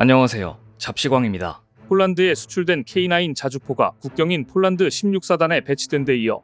안녕하세요. 잡시광입니다. 폴란드에 수출된 K9 자주포가 국경인 폴란드 16사단에 배치된 데 이어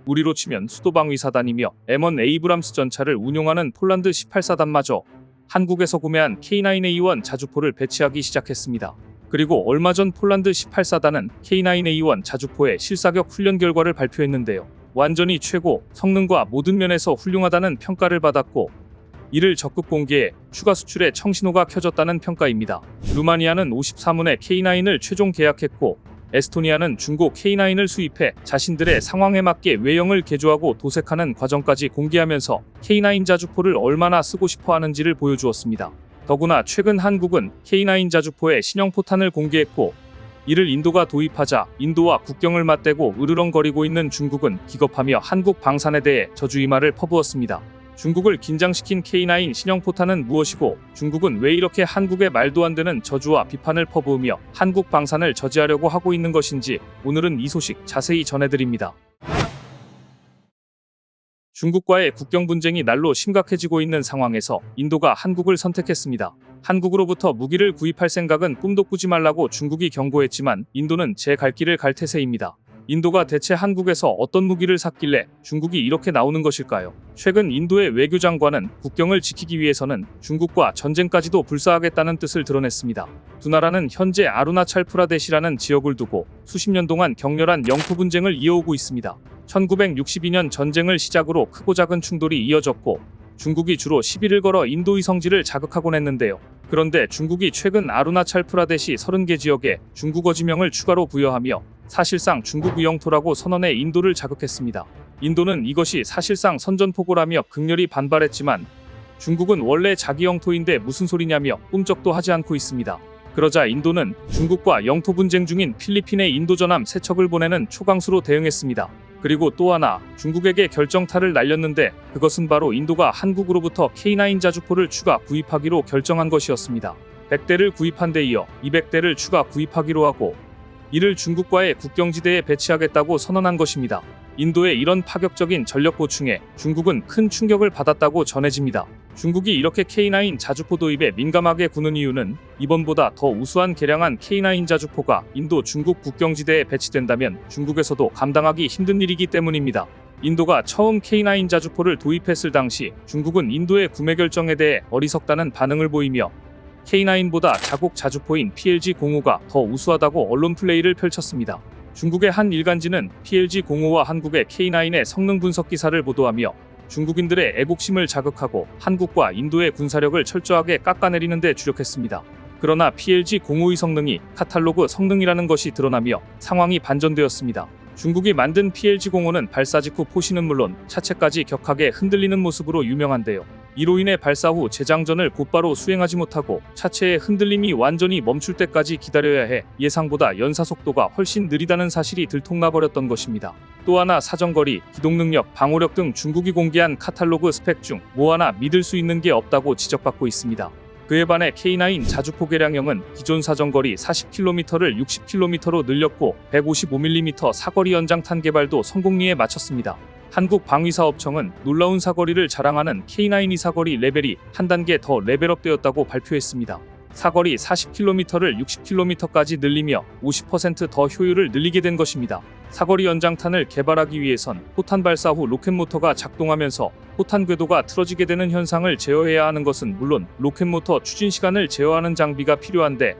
우리로 치면 수도방위사단이며 M1 에이브람스 전차를 운용하는 폴란드 18사단마저 한국에서 구매한 K9A1 자주포를 배치하기 시작했습니다. 그리고 얼마 전 폴란드 18사단은 K9A1 자주포의 실사격 훈련 결과를 발표했는데요. 완전히 최고, 성능과 모든 면에서 훌륭하다는 평가를 받았고, 이를 적극 공개해 추가 수출에 청신호가 켜졌다는 평가입니다. 루마니아는 54문의 K9을 최종 계약했고, 에스토니아는 중고 K9을 수입해 자신들의 상황에 맞게 외형을 개조하고 도색하는 과정까지 공개하면서 K9 자주포를 얼마나 쓰고 싶어 하는지를 보여주었습니다. 더구나 최근 한국은 K9 자주포의 신형 포탄을 공개했고, 이를 인도가 도입하자 인도와 국경을 맞대고 으르렁거리고 있는 중국은 기겁하며 한국 방산에 대해 저주의말을 퍼부었습니다. 중국을 긴장시킨 K9 신형 포탄은 무엇이고, 중국은 왜 이렇게 한국에 말도 안 되는 저주와 비판을 퍼부으며 한국 방산을 저지하려고 하고 있는 것인지 오늘은 이 소식 자세히 전해드립니다. 중국과의 국경 분쟁이 날로 심각해지고 있는 상황에서 인도가 한국을 선택했습니다. 한국으로부터 무기를 구입할 생각은 꿈도 꾸지 말라고 중국이 경고했지만 인도는 제 갈 길을 갈 태세입니다. 인도가 대체 한국에서 어떤 무기를 샀길래 중국이 이렇게 나오는 것일까요? 최근 인도의 외교장관은 국경을 지키기 위해서는 중국과 전쟁까지도 불사하겠다는 뜻을 드러냈습니다. 두 나라는 현재 아루나찰프라데시라는 지역을 두고 수십 년 동안 격렬한 영토 분쟁을 이어오고 있습니다. 1962년 전쟁을 시작으로 크고 작은 충돌이 이어졌고, 중국이 주로 시비를 걸어 인도의 성지를 자극하곤 했는데요. 그런데 중국이 최근 아루나찰프라데시 30개 지역에 중국어 지명을 추가로 부여하며 사실상 중국의 영토라고 선언해 인도를 자극했습니다. 인도는 이것이 사실상 선전포고라며 극렬히 반발했지만 중국은 원래 자기 영토인데 무슨 소리냐며 꿈쩍도 하지 않고 있습니다. 그러자 인도는 중국과 영토 분쟁 중인 필리핀에 인도전함 3척을 보내는 초강수로 대응했습니다. 그리고 또 하나, 중국에게 결정타를 날렸는데 그것은 바로 인도가 한국으로부터 K9 자주포를 추가 구입하기로 결정한 것이었습니다. 100대를 구입한 데 이어 200대를 추가 구입하기로 하고, 이를 중국과의 국경지대에 배치하겠다고 선언한 것입니다. 인도의 이런 파격적인 전력 보충에 중국은 큰 충격을 받았다고 전해집니다. 중국이 이렇게 K9 자주포 도입에 민감하게 구는 이유는 이번보다 더 우수한 개량한 K9 자주포가 인도 중국 국경지대에 배치된다면 중국에서도 감당하기 힘든 일이기 때문입니다. 인도가 처음 K9 자주포를 도입했을 당시 중국은 인도의 구매 결정에 대해 어리석다는 반응을 보이며 K9보다 자국 자주포인 PLG-05가 더 우수하다고 언론 플레이를 펼쳤습니다. 중국의 한 일간지는 PLG-05와 한국의 K9의 성능 분석 기사를 보도하며 중국인들의 애국심을 자극하고 한국과 인도의 군사력을 철저하게 깎아내리는 데 주력했습니다. 그러나 PLG-05의 성능이 카탈로그 성능이라는 것이 드러나며 상황이 반전되었습니다. 중국이 만든 PLG-05는 발사 직후 포신은 물론 차체까지 격하게 흔들리는 모습으로 유명한데요. 이로 인해 발사 후 재장전을 곧바로 수행하지 못하고 차체의 흔들림이 완전히 멈출 때까지 기다려야 해 예상보다 연사 속도가 훨씬 느리다는 사실이 들통나버렸던 것입니다. 또 하나 사정거리, 기동능력, 방호력 등 중국이 공개한 카탈로그 스펙 중 뭐 하나 믿을 수 있는 게 없다고 지적받고 있습니다. 그에 반해 K9 자주포 개량형은 기존 사정거리 40km를 60km로 늘렸고 155mm 사거리 연장탄 개발도 성공리에 마쳤습니다. 한국방위사업청은 놀라운 사거리를 자랑하는 K9이 사거리 레벨이 한 단계 더 레벨업되었다고 발표했습니다. 사거리 40km를 60km까지 늘리며 50% 더 효율을 늘리게 된 것입니다. 사거리 연장탄을 개발하기 위해선 포탄 발사 후 로켓 모터가 작동하면서 포탄 궤도가 틀어지게 되는 현상을 제어해야 하는 것은 물론 로켓 모터 추진 시간을 제어하는 장비가 필요한데,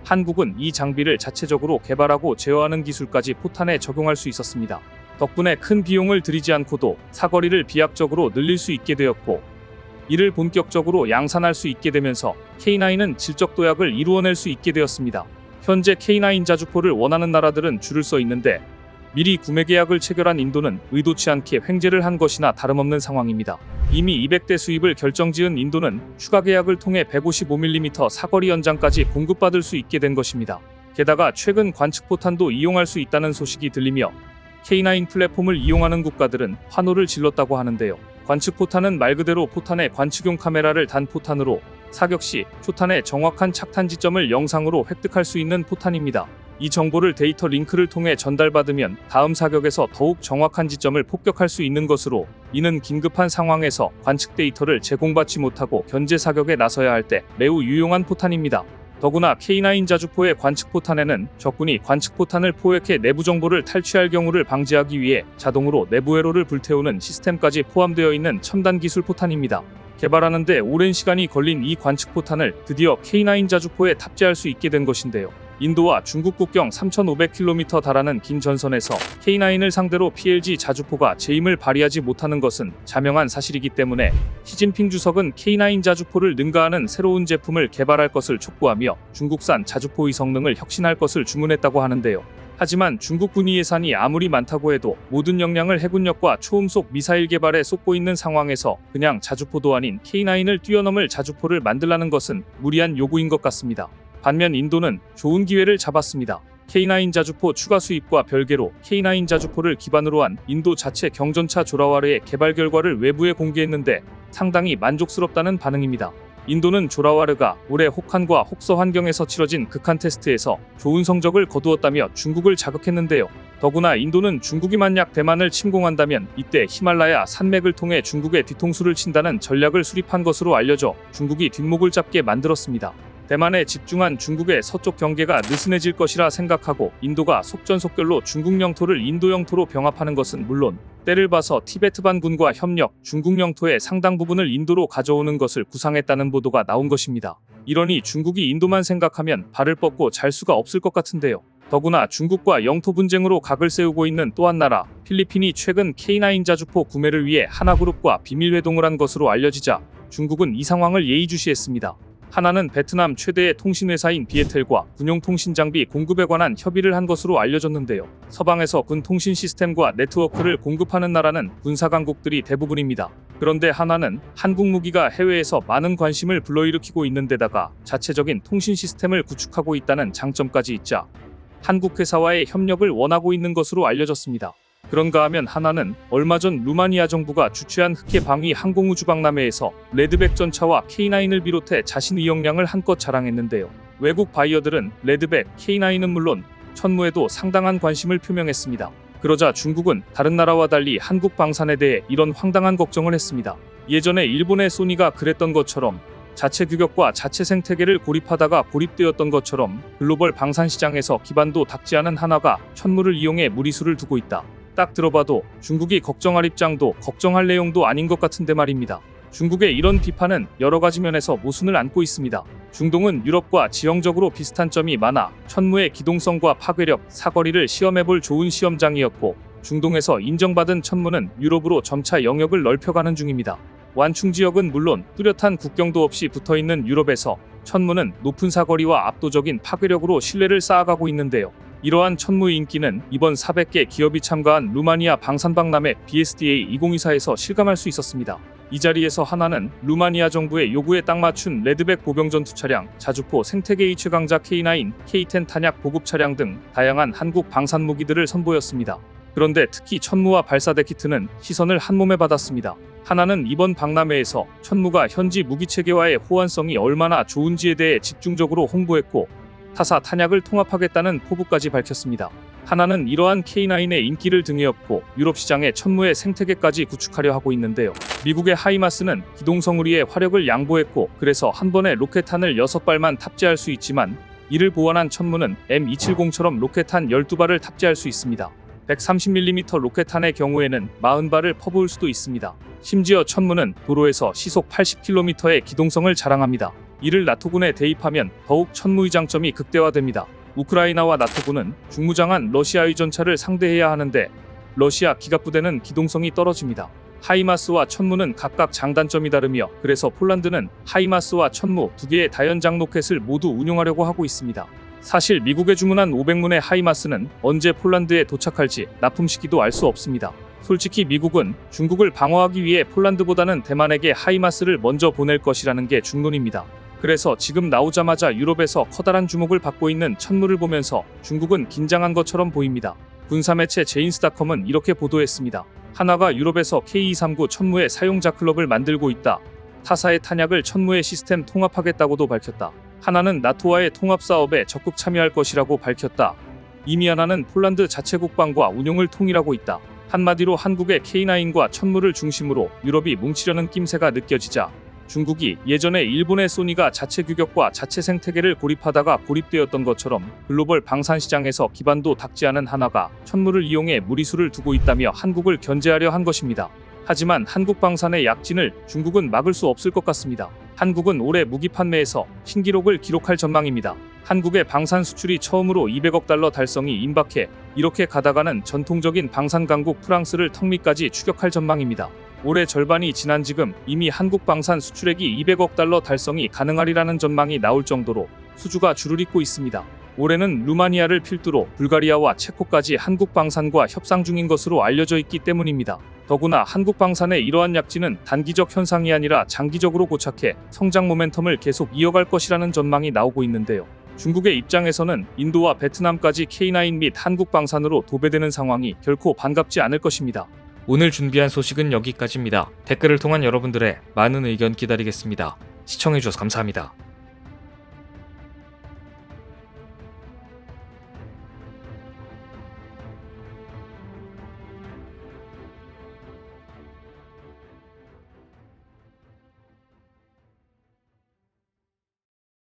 한국은 이 장비를 자체적으로 개발하고 제어하는 기술까지 포탄에 적용할 수 있었습니다. 덕분에 큰 비용을 들이지 않고도 사거리를 비약적으로 늘릴 수 있게 되었고, 이를 본격적으로 양산할 수 있게 되면서 K9은 질적 도약을 이루어낼 수 있게 되었습니다. 현재 K9 자주포를 원하는 나라들은 줄을 서 있는데 미리 구매 계약을 체결한 인도는 의도치 않게 횡재를 한 것이나 다름없는 상황입니다. 이미 200대 수입을 결정지은 인도는 추가 계약을 통해 155mm 사거리 연장까지 공급받을 수 있게 된 것입니다. 게다가 최근 관측포탄도 이용할 수 있다는 소식이 들리며 K9 플랫폼을 이용하는 국가들은 환호를 질렀다고 하는데요. 관측포탄은 말 그대로 포탄에 관측용 카메라를 단 포탄으로 사격 시 초탄의 정확한 착탄 지점을 영상으로 획득할 수 있는 포탄입니다. 이 정보를 데이터 링크를 통해 전달받으면 다음 사격에서 더욱 정확한 지점을 폭격할 수 있는 것으로, 이는 긴급한 상황에서 관측 데이터를 제공받지 못하고 견제 사격에 나서야 할 때 매우 유용한 포탄입니다. 더구나 K9 자주포의 관측포탄에는 적군이 관측포탄을 포획해 내부 정보를 탈취할 경우를 방지하기 위해 자동으로 내부 회로를 불태우는 시스템까지 포함되어 있는 첨단 기술 포탄입니다. 개발하는데 오랜 시간이 걸린 이 관측포탄을 드디어 K9 자주포에 탑재할 수 있게 된 것인데요. 인도와 중국 국경 3,500km 달하는 긴 전선에서 K9을 상대로 PLG 자주포가 재임을 발휘하지 못하는 것은 자명한 사실이기 때문에 시진핑 주석은 K9 자주포를 능가하는 새로운 제품을 개발할 것을 촉구하며 중국산 자주포의 성능을 혁신할 것을 주문했다고 하는데요. 하지만 중국 군의 예산이 아무리 많다고 해도 모든 역량을 해군력과 초음속 미사일 개발에 쏟고 있는 상황에서 그냥 자주포도 아닌 K9을 뛰어넘을 자주포를 만들라는 것은 무리한 요구인 것 같습니다. 반면 인도는 좋은 기회를 잡았습니다. K9 자주포 추가 수입과 별개로 K9 자주포를 기반으로 한 인도 자체 경전차 조라와르의 개발 결과를 외부에 공개했는데 상당히 만족스럽다는 반응입니다. 인도는 조라와르가 올해 혹한과 혹서 환경에서 치러진 극한 테스트에서 좋은 성적을 거두었다며 중국을 자극했는데요. 더구나 인도는 중국이 만약 대만을 침공한다면 이때 히말라야 산맥을 통해 중국의 뒤통수를 친다는 전략을 수립한 것으로 알려져 중국이 뒷목을 잡게 만들었습니다. 대만에 집중한 중국의 서쪽 경계가 느슨해질 것이라 생각하고 인도가 속전속결로 중국 영토를 인도 영토로 병합하는 것은 물론 때를 봐서 티베트 반군과 협력, 중국 영토의 상당 부분을 인도로 가져오는 것을 구상했다는 보도가 나온 것입니다. 이러니 중국이 인도만 생각하면 발을 뻗고 잘 수가 없을 것 같은데요. 더구나 중국과 영토 분쟁으로 각을 세우고 있는 또 한 나라, 필리핀이 최근 K9 자주포 구매를 위해 하나그룹과 비밀 회동을 한 것으로 알려지자 중국은 이 상황을 예의주시했습니다. 하나는 베트남 최대의 통신회사인 비에텔과 군용 통신 장비 공급에 관한 협의를 한 것으로 알려졌는데요. 서방에서 군 통신 시스템과 네트워크를 공급하는 나라는 군사 강국들이 대부분입니다. 그런데 하나는 한국 무기가 해외에서 많은 관심을 불러일으키고 있는 데다가 자체적인 통신 시스템을 구축하고 있다는 장점까지 있자 한국 회사와의 협력을 원하고 있는 것으로 알려졌습니다. 그런가 하면 하나는 얼마 전 루마니아 정부가 주최한 흑해 방위 항공우주 박람회에서 레드백 전차와 K9을 비롯해 자신의 역량을 한껏 자랑했는데요. 외국 바이어들은 레드백, K9은 물론 천무에도 상당한 관심을 표명했습니다. 그러자 중국은 다른 나라와 달리 한국 방산에 대해 이런 황당한 걱정을 했습니다. 예전에 일본의 소니가 그랬던 것처럼 자체 규격과 자체 생태계를 고립하다가 고립되었던 것처럼 글로벌 방산 시장에서 기반도 닿지 않은 하나가 천무를 이용해 무리수를 두고 있다. 딱 들어봐도 중국이 걱정할 입장도 걱정할 내용도 아닌 것 같은데 말입니다. 중국의 이런 비판은 여러 가지 면에서 모순을 안고 있습니다. 중동은 유럽과 지형적으로 비슷한 점이 많아 천무의 기동성과 파괴력, 사거리를 시험해볼 좋은 시험장이었고 중동에서 인정받은 천무는 유럽으로 점차 영역을 넓혀가는 중입니다. 완충 지역은 물론 뚜렷한 국경도 없이 붙어있는 유럽에서 천무는 높은 사거리와 압도적인 파괴력으로 신뢰를 쌓아가고 있는데요. 이러한 천무의 인기는 이번 400개 기업이 참가한 루마니아 방산박람회 BSDA 2024에서 실감할 수 있었습니다. 이 자리에서 하나는 루마니아 정부의 요구에 딱 맞춘 레드백 보병전투 차량, 자주포, 생태계의 최강자 K9, K10 탄약 보급 차량 등 다양한 한국 방산 무기들을 선보였습니다. 그런데 특히 천무와 발사대 키트는 시선을 한몸에 받았습니다. 하나는 이번 박람회에서 천무가 현지 무기체계와의 호환성이 얼마나 좋은지에 대해 집중적으로 홍보했고 타사 탄약을 통합하겠다는 포부까지 밝혔습니다. 하나는 이러한 K9의 인기를 등에 업고 유럽 시장에 천무의 생태계까지 구축하려 하고 있는데요. 미국의 하이마스는 기동성 우리의 화력을 양보했고 그래서 한 번에 로켓탄을 6발만 탑재할 수 있지만 이를 보완한 천무는 M270처럼 로켓탄 12발을 탑재할 수 있습니다. 130mm 로켓탄의 경우에는 40발을 퍼부을 수도 있습니다. 심지어 천무는 도로에서 시속 80km의 기동성을 자랑합니다. 이를 나토군에 대입하면 더욱 천무의 장점이 극대화됩니다. 우크라이나와 나토군은 중무장한 러시아의 전차를 상대해야 하는데 러시아 기갑부대는 기동성이 떨어집니다. 하이마스와 천무는 각각 장단점이 다르며 그래서 폴란드는 하이마스와 천무 두 개의 다연장 로켓을 모두 운용하려고 하고 있습니다. 사실 미국에 주문한 500문의 하이마스는 언제 폴란드에 도착할지 납품 시기도 알 수 없습니다. 솔직히 미국은 중국을 방어하기 위해 폴란드보다는 대만에게 하이마스를 먼저 보낼 것이라는 게 중론입니다. 그래서 지금 나오자마자 유럽에서 커다란 주목을 받고 있는 천무를 보면서 중국은 긴장한 것처럼 보입니다. 군사매체 제인스닷컴은 이렇게 보도했습니다. 하나가 유럽에서 K239 천무의 사용자 클럽을 만들고 있다. 타사의 탄약을 천무의 시스템 통합하겠다고도 밝혔다. 하나는 나토와의 통합 사업에 적극 참여할 것이라고 밝혔다. 이미 하나는 폴란드 자체 국방과 운용을 통일하고 있다. 한마디로 한국의 K9과 천무를 중심으로 유럽이 뭉치려는 낌새가 느껴지자 중국이 예전에 일본의 소니가 자체 규격과 자체 생태계를 고립하다가 고립되었던 것처럼 글로벌 방산 시장에서 기반도 닦지 않은 한화가 천물을 이용해 무리수를 두고 있다며 한국을 견제하려 한 것입니다. 하지만 한국 방산의 약진을 중국은 막을 수 없을 것 같습니다. 한국은 올해 무기 판매에서 신기록을 기록할 전망입니다. 한국의 방산 수출이 처음으로 200억 달러 달성이 임박해 이렇게 가다가는 전통적인 방산 강국 프랑스를 턱밑까지 추격할 전망입니다. 올해 절반이 지난 지금 이미 한국 방산 수출액이 200억 달러 달성이 가능하리라는 전망이 나올 정도로 수주가 줄을 잇고 있습니다. 올해는 루마니아를 필두로 불가리아와 체코까지 한국 방산과 협상 중인 것으로 알려져 있기 때문입니다. 더구나 한국 방산의 이러한 약진은 단기적 현상이 아니라 장기적으로 고착해 성장 모멘텀을 계속 이어갈 것이라는 전망이 나오고 있는데요. 중국의 입장에서는 인도와 베트남까지 K9 및 한국 방산으로 도배되는 상황이 결코 반갑지 않을 것입니다. 오늘 준비한 소식은 여기까지입니다. 댓글을 통한 여러분들의 많은 의견 기다리겠습니다. 시청해주셔서 감사합니다.